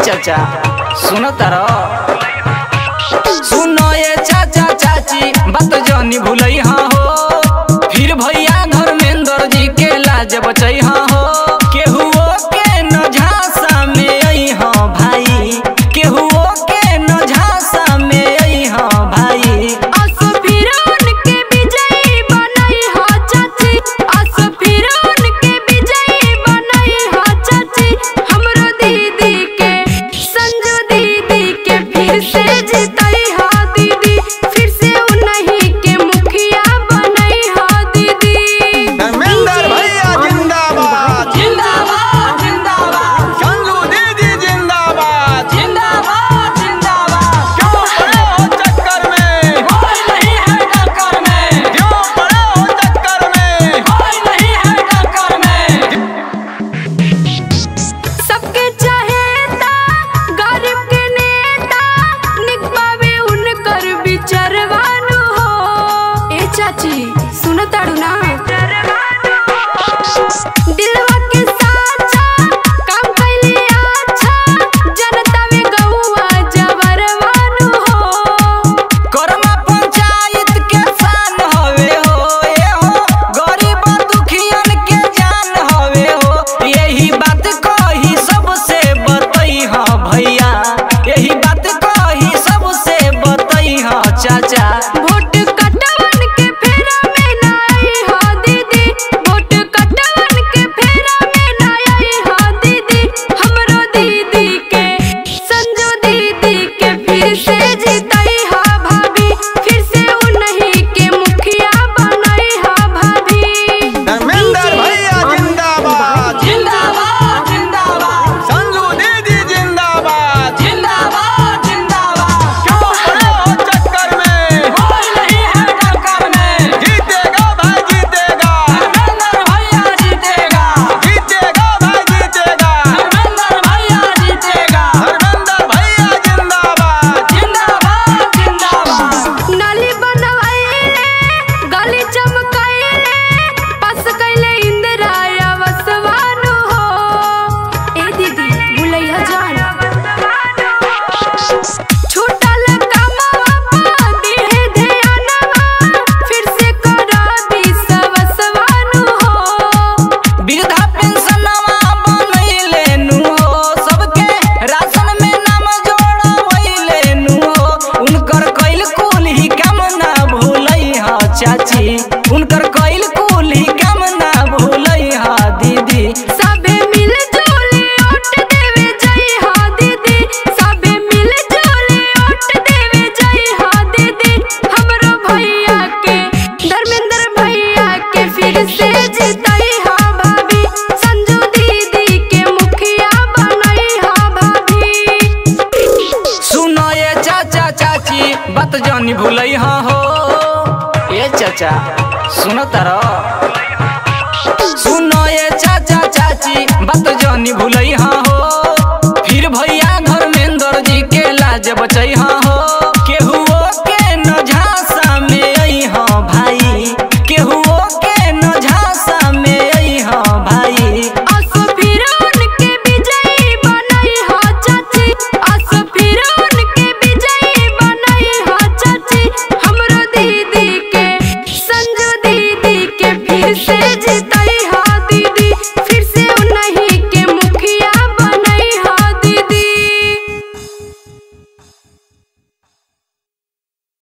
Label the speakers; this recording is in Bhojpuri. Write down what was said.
Speaker 1: चाचा सुनो तारो सुनो ये चाचा चाची बात जानी भूलई हाँ हो फिर भैया धर्मेंद्र जी के लाज बचई हाँ हो केहुओ के न झांसा में आई हाँ भाई केहुओ के न झांसा में आई हाँ भाई
Speaker 2: असो फिर उनके विजयी बनाई हो चाची असो फिर उनके विजयी बनाई हो चाची हमरो दीदी के संजू दीदी के फिर से जिताई हो दीदी फिर से उन्हीं के मुखिया बनाई हो दीदी।
Speaker 3: धर्मेंद्र भैया जिंदाबाद
Speaker 1: जिंदाबाद जिंदाबाद
Speaker 3: संजू दीदी जिंदाबाद
Speaker 1: जिंदाबाद जिंदाबाद
Speaker 3: क्यों पड़े हो चक्कर में
Speaker 1: कोई नहीं है टक्कर में
Speaker 3: क्यों पड़े हो चक्कर में
Speaker 1: कोई नहीं है टक्कर में
Speaker 2: सबके चाहेता गरीब के नेता निकबावे उनकर विचारवानु हो ए चाची सुन ताड़ू ना दिलवा के साचा काम कैली अच्छा जनता में गौवा जवरवानु हो
Speaker 1: कर्मा पंचायत के शान हवे हो ये हो गरीब दुखियन के जान हवे हो यही बात कही सबसे बतई हाँ भैया यही बात कही सबसे बतई हाँ चाचा
Speaker 2: वोट कटवन के फेरा में ना आई हो दीदी वोट कटवन के फेरा में ना आई हो दीदी हमरो दीदी के संजू दीदी के फिर से जिताई हो भाभी फिर से उन्हीं के मुखिया बनाई हो भाभी।
Speaker 3: धर्मेंद्र भैया जिंदाबाद
Speaker 1: जिंदाबाद जिंदाबाद
Speaker 3: संजू दीदी जिंदाबाद
Speaker 1: जिंदाबाद जिंदाबाद
Speaker 3: क्यों पड़े हो चक्कर में
Speaker 1: कोई नहीं है टक्कर में
Speaker 3: जीतेगा भाई जीतेगा
Speaker 1: धर्मेंद्र भैया जीतेगा
Speaker 3: जीतेगा भाई जीतेगा
Speaker 1: धर्मेंद्र भैया जीतेगा
Speaker 3: धर्मेंद्र भैया जिंदाबाद
Speaker 1: जिंदाबाद जिंदाबाद
Speaker 2: नाली बनवाइले गली चमकाइले पास कैले इंदिरा आवासवानु हो ए दीदी भूलैया जान छूटल कामवा पा दिहे ध्यानवा फिर से करा विश्वासवानु हो
Speaker 1: वृद्धा पेंशनवा बनैले नु हो सबके राशन में नाम जोड़वैले नु हो उनकर कइल कुल ही काम ना भूलई हा चाची उनकर कइल कुल ही काम ना भूलई हा दीदी
Speaker 2: सबे मिल जुली ओट देवे जई हो दीदी सबे मिल जुली ओट देवे जई हो दीदी हमरो भैया के धर्मेंद्र भैया के फिर से जिताई हो भाभी संजू दीदी के मुखिया बनाई हो भाभी।
Speaker 1: सुनो ये चाचा चाची बात जानी भूलई हाँ हो ये चाचा सुनो तारो सुनो ये चाचा चाची बात जानी भूलई हाँ हो फिर भैया धर्मेंद्र जी के लाज बचई हाँ